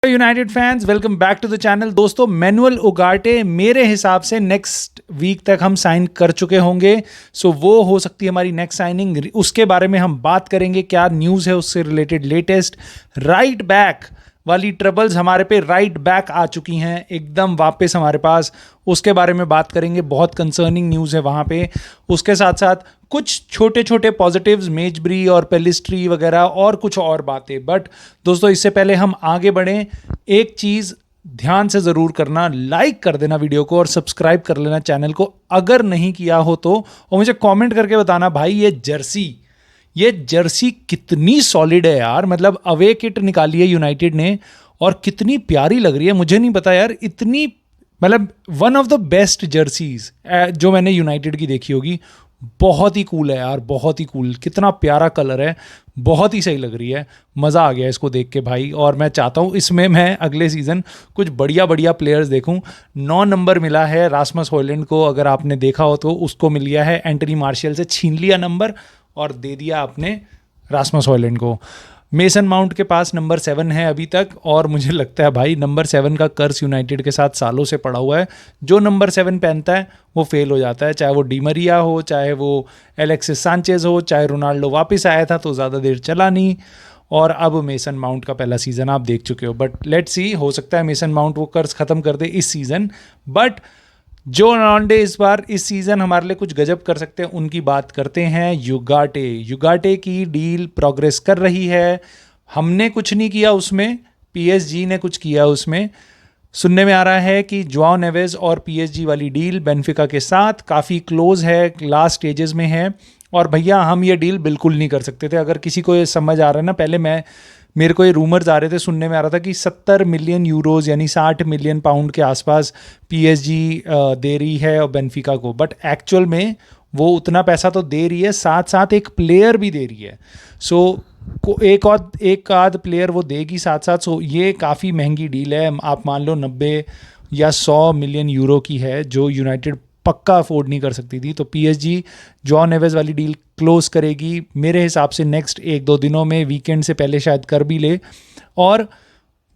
United fans, welcome back to the channel. दोस्तों, Manuel Ugarte मेरे हिसाब से नेक्स्ट वीक तक हम साइन कर चुके होंगे। सो वो हो सकती है हमारी नेक्स्ट साइनिंग। उसके बारे में हम बात करेंगे, क्या न्यूज़ है उससे रिलेटेड लेटेस्ट। राइट बैक वाली ट्रबल्स हमारे पे राइट बैक आ चुकी हैं एकदम वापस हमारे पास। उसके बारे में बात करेंगे, बहुत कंसर्निंग न्यूज़ है वहाँ पे। उसके साथ साथ कुछ छोटे छोटे पॉजिटिव्स, मेजब्री और पेलिस्ट्री वगैरह और कुछ और बातें। बट दोस्तों, इससे पहले हम आगे बढ़ें, एक चीज़ ध्यान से ज़रूर करना, लाइक कर देना वीडियो को और सब्सक्राइब कर लेना चैनल को अगर नहीं किया हो तो। और मुझे कमेंट करके बताना भाई ये जर्सी कितनी सॉलिड है यार। मतलब अवे किट निकाली है यूनाइटेड ने और कितनी प्यारी लग रही है। मुझे नहीं पता यार, इतनी मतलब one of the best jerseys जो मैंने यूनाइटेड की देखी होगी। बहुत ही कूल है यार, बहुत ही कूल। कितना प्यारा कलर है, बहुत ही सही लग रही है। मज़ा आ गया इसको देख के भाई। और मैं चाहता हूँ इसमें मैं अगले सीज़न कुछ बढ़िया बढ़िया प्लेयर्स देखूँ। 9 नंबर मिला है रासमस हॉयलैंड को, अगर आपने देखा हो तो। उसको मिल गया है, एंटनी मार्शियल से छीन लिया नंबर और दे दिया आपने रासमस हॉयलैंड को। मेसन माउंट के पास नंबर 7 है अभी तक, और मुझे लगता है भाई नंबर 7 का कर्स यूनाइटेड के साथ सालों से पड़ा हुआ है। जो नंबर 7 पहनता है वो फेल हो जाता है, चाहे वो डीमरिया हो, चाहे वो एलेक्सिस सांचेज हो, चाहे रोनाल्डो वापस आया था तो ज़्यादा देर चला नहीं। और अब मेसन माउंट का पहला सीज़न आप देख चुके हो। बट लेट्स सी, हो सकता है मेसन माउंट वो कर्स ख़त्म कर दे इस सीज़न। बट जो रॉन्डे इस बार इस सीज़न हमारे लिए कुछ गजब कर सकते हैं, उनकी बात करते हैं। युगाटे की डील प्रोग्रेस कर रही है। हमने कुछ नहीं किया उसमें, पीएसजी ने कुछ किया उसमें। सुनने में आ रहा है कि जोआओ नेवेज और पीएसजी वाली डील बेनफिका के साथ काफ़ी क्लोज है, लास्ट स्टेजेस में है। और भैया हम ये डील बिल्कुल नहीं कर सकते थे। अगर किसी को ये समझ आ रहा है ना, पहले मेरे को ये रूमर्स आ रहे थे, सुनने में आ रहा था कि 70 मिलियन यूरोज़ यानी 60 मिलियन पाउंड के आसपास पीएसजी दे रही है और बेनफिका को। बट एक्चुअल में वो उतना पैसा तो दे रही है, साथ साथ एक प्लेयर भी दे रही है। सो एक आध प्लेयर वो देगी साथ साथ। सो ये काफ़ी महंगी डील है। आप मान लो 90 या 100 मिलियन यूरो की है, जो यूनाइटेड पक्का अफोर्ड नहीं कर सकती थी। तो पीएसजी जोआओ नेवेज वाली डील क्लोज करेगी मेरे हिसाब से नेक्स्ट 1-2 दिनों में, वीकेंड से पहले शायद कर भी ले। और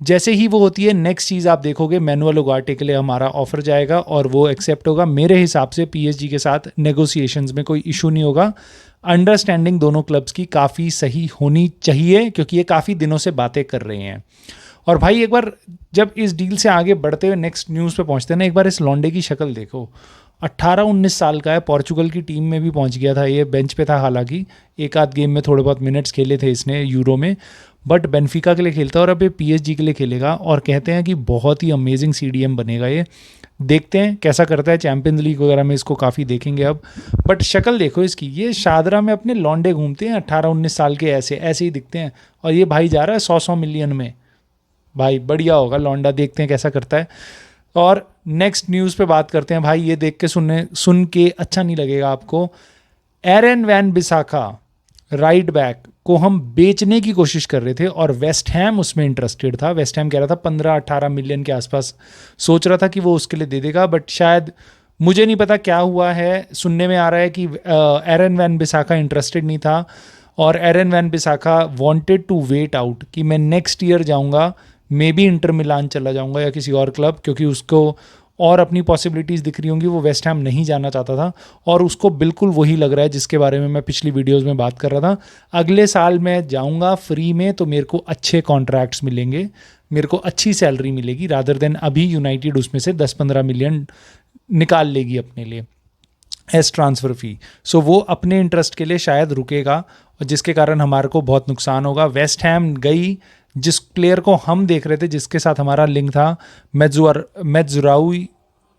जैसे ही वो होती है, नेक्स्ट चीज़ आप देखोगे, मैनुअल उगार्टे के लिए हमारा ऑफर जाएगा और वो एक्सेप्ट होगा। मेरे हिसाब से पीएसजी के साथ नेगोशिएशंस में कोई इशू नहीं होगा। अंडरस्टैंडिंग दोनों क्लब्स की काफ़ी सही होनी चाहिए, क्योंकि ये काफ़ी दिनों से बातें कर रहे हैं। और भाई एक बार जब इस डील से आगे बढ़ते हुए नेक्स्ट न्यूज़ पे पहुंचते हैं ना, एक बार इस लॉन्डे की शक्ल देखो। 18-19 साल का है, पोर्चुगल की टीम में भी पहुंच गया था ये। बेंच पे था, हालांकि एक आध गेम में थोड़े बहुत मिनट्स खेले थे इसने यूरो में। बट बेनफिका के लिए खेलता है और अब ये पीएसजी के लिए खेलेगा। और कहते हैं कि बहुत ही अमेजिंग सीडीएम बनेगा ये। देखते हैं कैसा करता है, चैंपियंस लीग वगैरह में इसको काफ़ी देखेंगे अब। बट शक्ल देखो इसकी, ये शादरा में अपने लॉन्डे घूमते हैं 18-19 साल के, ऐसे ही दिखते हैं। और ये भाई जा रहा है 100 मिलियन में। भाई बढ़िया होगा लॉन्डा, देखते हैं कैसा करता है। और नेक्स्ट न्यूज़ पे बात करते हैं भाई। ये देख के सुन के अच्छा नहीं लगेगा आपको। एरन वैन बिसाका राइट बैक को हम बेचने की कोशिश कर रहे थे और वेस्ट हैम उसमें इंटरेस्टेड था। वेस्ट हैम कह रहा था 15-18 मिलियन के आसपास सोच रहा था कि वो उसके लिए दे देगा। बट शायद, मुझे नहीं पता क्या हुआ है, सुनने में आ रहा है कि एरन वैन बिसाका इंटरेस्टेड नहीं था। और Aaron Wan Bissaka wanted to wait out कि मैं नेक्स्ट ईयर जाऊंगा, मे बी इंटर मिलान चला जाऊंगा या किसी और क्लब, क्योंकि उसको और अपनी पॉसिबिलिटीज़ दिख रही होंगी। वो वेस्ट हैम नहीं जाना चाहता था और उसको बिल्कुल वही लग रहा है जिसके बारे में मैं पिछली वीडियोस में बात कर रहा था। अगले साल मैं जाऊंगा फ्री में तो मेरे को अच्छे कॉन्ट्रैक्ट्स मिलेंगे, मेरे को अच्छी सैलरी मिलेगी, रादर देन अभी यूनाइटेड उसमें से 10-15 मिलियन निकाल लेगी अपने लिए एस ट्रांसफ़र फ़ी। सो वो अपने इंटरेस्ट के लिए शायद रुकेगा और जिसके कारण हमारे को बहुत नुकसान होगा। वेस्ट हैम गई, जिस प्लेयर को हम देख रहे थे, जिसके साथ हमारा लिंक था,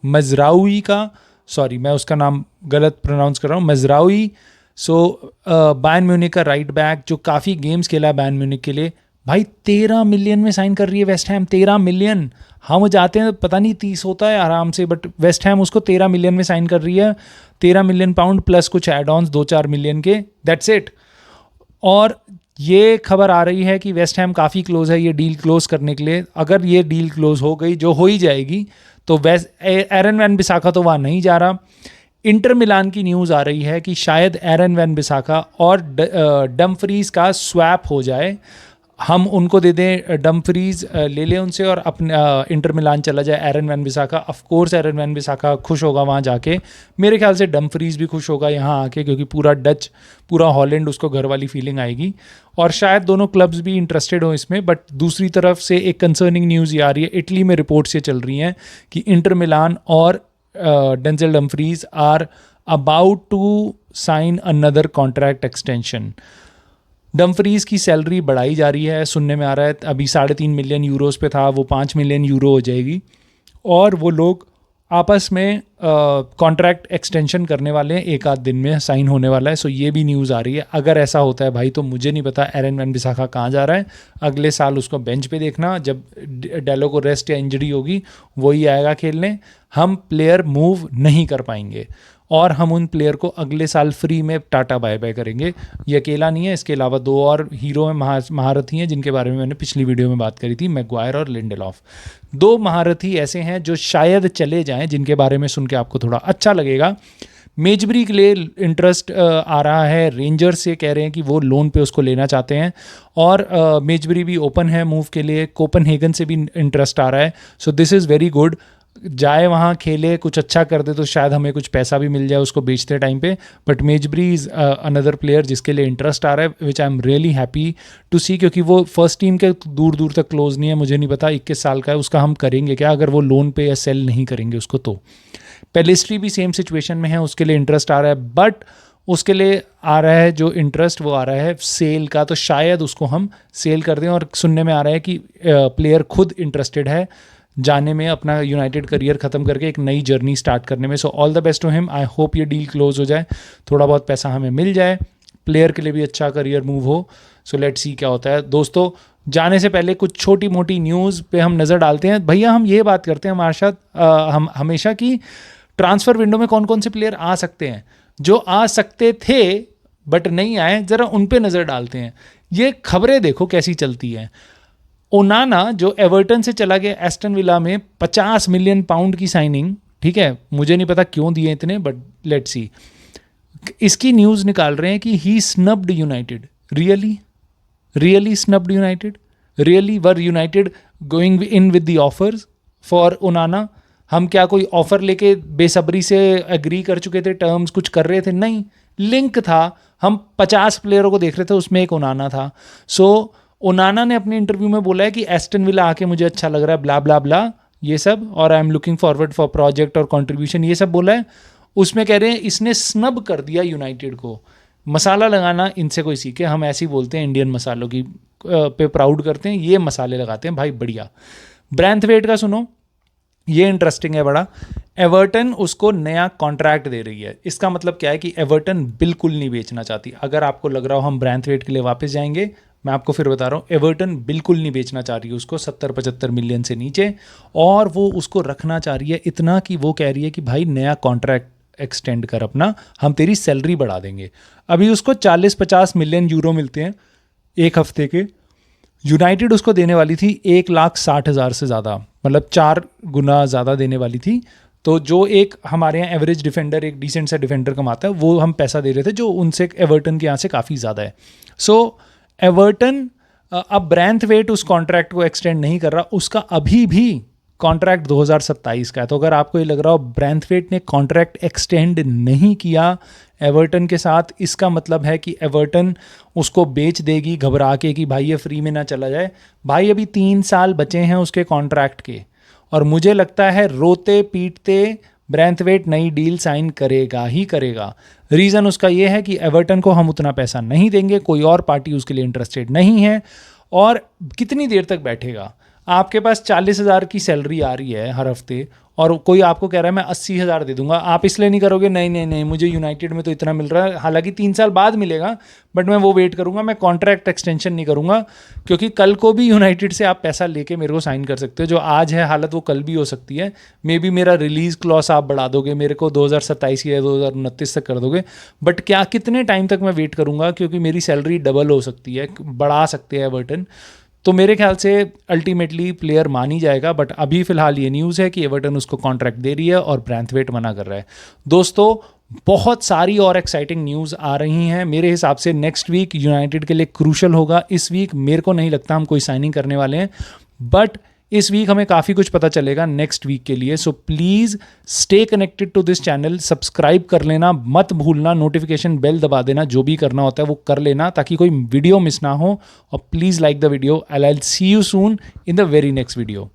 मजराउई का, सॉरी मैं उसका नाम गलत प्रोनाउंस कर रहा हूँ, मजराउई। सो बायर्न म्यूनिख का राइट बैक जो काफ़ी गेम्स खेला बायर्न म्यूनिख के लिए, भाई 13 मिलियन में साइन कर रही है वेस्ट हैम। 13 मिलियन, हम जाते हैं पता नहीं 30 होता है आराम से, बट वेस्ट हैम उसको 13 मिलियन में साइन कर रही है। 13 मिलियन पाउंड प्लस कुछ एड ऑन्स 2-4 मिलियन के, दैट्स इट। और ये खबर आ रही है कि वेस्ट हैम काफ़ी क्लोज है ये डील क्लोज करने के लिए। अगर ये डील क्लोज हो गई, जो हो ही जाएगी, तो एरन वैन बिसाका तो वहाँ नहीं जा रहा। इंटर मिलान की न्यूज़ आ रही है कि शायद एरन वैन बिसाका और डमफ्रीज का स्वैप हो जाए। हम उनको दे दें डमफ्रीज, ले लें उनसे और अपने इंटर मिलान चला जाए Aaron Wan Bissaka. Of course Aaron Wan Bissaka खुश होगा वहाँ जाके, मेरे ख्याल से डमफ्रीज भी खुश होगा यहाँ आके, क्योंकि पूरा हॉलैंड उसको घर वाली फीलिंग आएगी, और शायद दोनों क्लब्स भी इंटरेस्टेड हो इसमें। बट दूसरी तरफ से एक कंसर्निंग न्यूज़ ये आ रही है, इटली में रिपोर्ट्स ये चल रही हैं कि इंटर मिलान और Denzel Dumfries are about to sign another contract extension. Dumfries की सैलरी बढ़ाई जा रही है, सुनने में आ रहा है अभी 3.5 मिलियन यूरोस पे था, वो 5 मिलियन यूरो हो जाएगी, और वो लोग आपस में कॉन्ट्रैक्ट एक्सटेंशन करने वाले हैं, एक आध दिन में साइन होने वाला है। सो ये भी न्यूज़ आ रही है। अगर ऐसा होता है भाई तो मुझे नहीं पता एरन वैन बिसाका कहाँ जा रहा है। अगले साल उसको बेंच पे देखना, जब डेलो को रेस्ट या इंजरी होगी वही आएगा खेलने। हम प्लेयर मूव नहीं कर पाएंगे और हम उन प्लेयर को अगले साल फ्री में टाटा बाय बाय करेंगे। ये अकेला नहीं है, इसके अलावा 2 और हीरो हैं, महारथी हैं, जिनके बारे में मैंने पिछली वीडियो में बात करी थी, मैगवायर और लिंडेलॉफ। 2 महारथी ऐसे हैं जो शायद चले जाएं, जिनके बारे में सुन के आपको थोड़ा अच्छा लगेगा। मेजबरी के लिए इंटरेस्ट आ रहा है, रेंजर्स से कह रहे हैं कि वो लोन पे उसको लेना चाहते हैं, और मेजबरी भी ओपन है मूव के लिए। कोपनहेगन से भी इंटरेस्ट आ रहा है। So this is very good, जाए वहाँ खेले, कुछ अच्छा कर दे तो शायद हमें कुछ पैसा भी मिल जाए उसको बेचते टाइम पे। But Mazraoui is another player जिसके लिए इंटरेस्ट आ रहा है, which I am really happy to see, क्योंकि वो फर्स्ट टीम के दूर दूर तक क्लोज नहीं है। मुझे नहीं पता 21 साल का है, उसका हम करेंगे क्या अगर वो लोन पे या सेल नहीं करेंगे उसको। तो पेलिस्ट्री भी सेम सिचुएशन में है, उसके लिए इंटरेस्ट आ रहा है, बट उसके लिए आ रहा है जो इंटरेस्ट वो आ रहा है सेल का, तो शायद उसको हम सेल कर दें। और सुनने में आ रहा है कि प्लेयर खुद इंटरेस्टेड है जाने में, अपना यूनाइटेड करियर ख़त्म करके एक नई जर्नी स्टार्ट करने में। So all the best to him. I hope ये डील क्लोज हो जाए, थोड़ा बहुत पैसा हमें मिल जाए, प्लेयर के लिए भी अच्छा करियर मूव हो। सो लेट्स सी क्या होता है। दोस्तों, जाने से पहले कुछ छोटी मोटी न्यूज़ पे हम नज़र डालते हैं। भैया हम ये बात करते हैं मार्शद, हम हमेशा की ट्रांसफ़र विंडो में कौन कौन से प्लेयर आ सकते हैं, जो आ सकते थे बट नहीं आए, ज़रा उन पे नज़र डालते हैं। ये खबरें देखो कैसी चलती हैं। ओनाना जो एवर्टन से चला गया एस्टन विला में, 50 मिलियन पाउंड की साइनिंग, ठीक है, मुझे नहीं पता क्यों दिए इतने, बट लेट्स सी। इसकी न्यूज़ निकाल रहे हैं कि he snubbed United. Really snubbed United? Really were United going in with the offers for Onana? हम क्या कोई ऑफर लेके बेसब्री से एग्री कर चुके थे, टर्म्स कुछ कर रहे थे? नहीं, लिंक था, हम 50 प्लेयरों को देख रहे थे, उसमें एक ओनाना था। सो ओनाना ने अपने इंटरव्यू में बोला है कि एस्टन विला आके मुझे अच्छा लग रहा है, ब्ला ब्ला ब्ला ये सब, और I am looking forward for project और कंट्रीब्यूशन, ये सब बोला है। उसमें कह रहे हैं इसने स्नब कर दिया यूनाइटेड को। मसाला लगाना इनसे कोई सीखे, हम ऐसे ही बोलते हैं, इंडियन मसालों की पे प्राउड करते हैं, ये मसाले लगाते हैं भाई, बढ़िया। ब्रैंथवेट का सुनो, ये इंटरेस्टिंग है बड़ा। एवर्टन उसको नया कॉन्ट्रैक्ट दे रही है। इसका मतलब क्या है कि एवर्टन बिल्कुल नहीं बेचना चाहती। अगर आपको लग रहा हो हम ब्रैंथवेट के लिए वापस जाएंगे, मैं आपको फिर बता रहा हूँ, एवर्टन बिल्कुल नहीं बेचना चाह रही है उसको 70-75 मिलियन से नीचे, और वो उसको रखना चाह रही है इतना कि वो कह रही है कि भाई नया कॉन्ट्रैक्ट एक्सटेंड कर अपना, हम तेरी सैलरी बढ़ा देंगे। अभी उसको 40-50 मिलियन यूरो मिलते हैं एक हफ्ते के, यूनाइटेड उसको देने वाली थी 1,60,000 से ज़्यादा, मतलब 4 गुना ज़्यादा देने वाली थी। तो जो एक हमारे यहाँ एवरेज डिफेंडर, एक डिसेंट सा डिफेंडर कमाता है, वो हम पैसा दे रहे थे, जो उनसे एवर्टन के यहाँ से काफ़ी ज़्यादा है। सो एवर्टन अब ब्रैंथवेट उस कॉन्ट्रैक्ट को एक्सटेंड नहीं कर रहा, उसका अभी भी कॉन्ट्रैक्ट 2027 का है। तो अगर आपको ये लग रहा हो ब्रैंथवेट ने कॉन्ट्रैक्ट एक्सटेंड नहीं किया एवर्टन के साथ, इसका मतलब है कि एवर्टन उसको बेच देगी घबरा के कि भाई ये फ्री में ना चला जाए। भाई अभी 3 साल बचे हैं उसके कॉन्ट्रैक्ट के, और मुझे लगता है रोते पीटते ब्रैंथवेट नई डील साइन करेगा ही करेगा। रीज़न उसका ये है कि एवर्टन को हम उतना पैसा नहीं देंगे, कोई और पार्टी उसके लिए इंटरेस्टेड नहीं है। और कितनी देर तक बैठेगा? आपके पास 40,000 की सैलरी आ रही है हर हफ्ते, और कोई आपको कह रहा है मैं 80,000 दे दूंगा, आप इसलिए नहीं करोगे नहीं नहीं नहीं मुझे यूनाइटेड में तो इतना मिल रहा है, हालांकि 3 साल बाद मिलेगा, बट मैं वो वेट करूंगा, मैं कॉन्ट्रैक्ट एक्सटेंशन नहीं करूंगा, क्योंकि कल को भी यूनाइटेड से आप पैसा लेके मेरे को साइन कर सकते हो। जो आज है हालत वो कल भी हो सकती है। मे बी मेरा रिलीज क्लॉज आप बढ़ा दोगे, मेरे को 2027 या 2029 तक कर दोगे, बट क्या कितने टाइम तक मैं वेट करूंगा, क्योंकि मेरी सैलरी डबल हो सकती है, बढ़ा सकते हैं एवर्टन। तो मेरे ख्याल से अल्टीमेटली प्लेयर मान ही जाएगा, बट अभी फिलहाल ये न्यूज़ है कि एवर्टन उसको कॉन्ट्रैक्ट दे रही है और ब्रैंथवेट मना कर रहा है। दोस्तों, बहुत सारी और एक्साइटिंग न्यूज़ आ रही हैं। मेरे हिसाब से नेक्स्ट वीक यूनाइटेड के लिए क्रूशल होगा। इस वीक मेरे को नहीं लगता हम कोई साइनिंग करने वाले हैं, बट इस वीक हमें काफ़ी कुछ पता चलेगा नेक्स्ट वीक के लिए। So please stay connected to this channel, subscribe कर लेना, मत भूलना, नोटिफिकेशन बेल दबा देना, जो भी करना होता है वो कर लेना ताकि कोई वीडियो मिस ना हो। और please like the video and I will see you soon in the very next video.